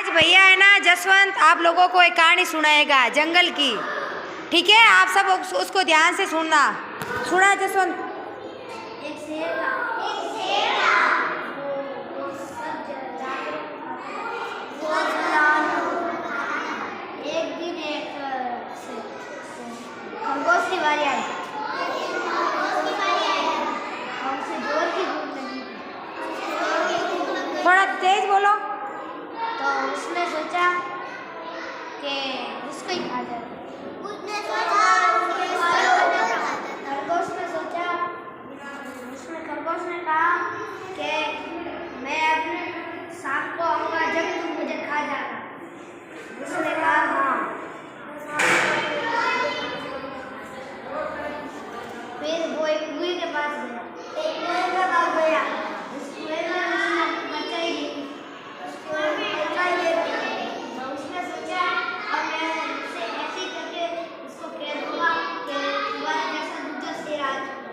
आज भैया है ना जसवंत आप लोगों को एक कहानी सुनाएगा जंगल की। ठीक है, आप सब उसको ध्यान से सुनना। सुना जसवंत। एक शेर था। वो सब जानवरों को एक दिन एक खरगोश की बारी आई और उसे जोर की भूख लगी। थोड़ा तेज बोलो। तो उसने सोचा कि उसको ही खा जाए। खरगोश ने कहा कि मैं अपने सांप को आऊंगा जब तुम मुझे खा जाना। उसने कहा हाँ। फिर वो एक कुएं के पास गया। उस कुएं में उसने बच्चा ही ली। उसने सोचा अब मैं उसे ऐसे ही करके उसको कह दूंगा कि तुम्हारा जैसा दूसरा शेर आ चुका।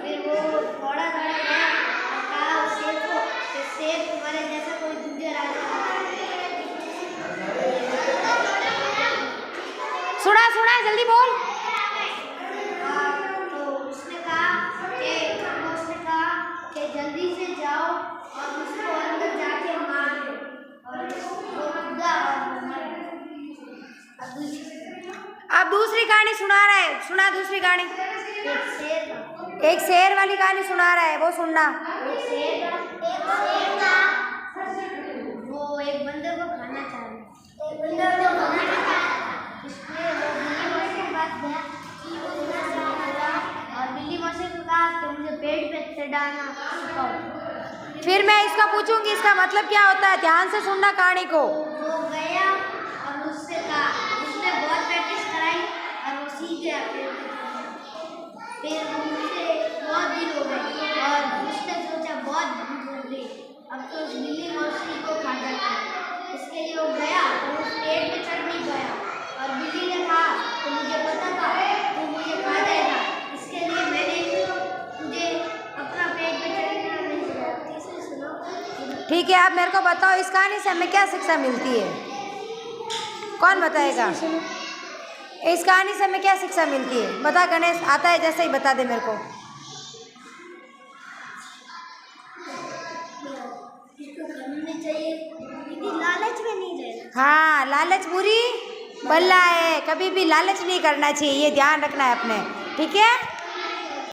फिर वो थोड़ा गया और कहा उस शेर को कि शेर तुम्हारे जैसा कोई दूसरा आ चुका। सुना सुना जल्दी बोल। तो उसने कहा कि जल्दी से जाओ और उसको अंदर जाके मार दो। और वो कूदा और मर गया। अब दूसरी कहानी सुना रहा है, सुना दूसरी कहानी। एक शेर वाली कहानी सुना रहा है, वो सुनना। एक शेर था। वो एक बंदर को खाना चाह रहा था। इसलिए वो बिल्ली मौसी के पास गया और बिल्ली मौसी को कहा कि मुझे पेड़ पे चढ़ाना सिखाओ। फिर मैं इसका पूछूंगी इसका मतलब क्या होता है, ध्यान से सुनना कहानी को। वो गया और उससे कहा, उसने बहुत प्रैक्टिस कराई और वो सीख गया पेड़ पे चढ़ना। फिर उससे बहुत दिन हो गए और उसने सोचा बहुत भूख लग गई, अब तो उस बिल्ली मौसी को खा जाता है। इसके लिए वो गया और उस पेड़ पे चढ़ नहीं गया और बिल्ली ने कहा कि मुझे पता था तू मुझे खा जाएगा, इसके लिए मैंने तुझे अपना पेड़ पे चढ़ना नहीं दिया। तीसरी सुनो। ठीक है, आप मेरे को बताओ इस कहानी से हमें क्या शिक्षा मिलती है, कौन बताएगा। इस कहानी से हमें क्या शिक्षा मिलती है, बता गणेश, आता है जैसे ही बता दे मेरे को। इसको खरीदनी चाहिए लेकिन लालच में नहीं रहना। हाँ, लालच बुरी बल्ला है, कभी भी लालच नहीं करना चाहिए, ये ध्यान रखना है अपने। ठीक है।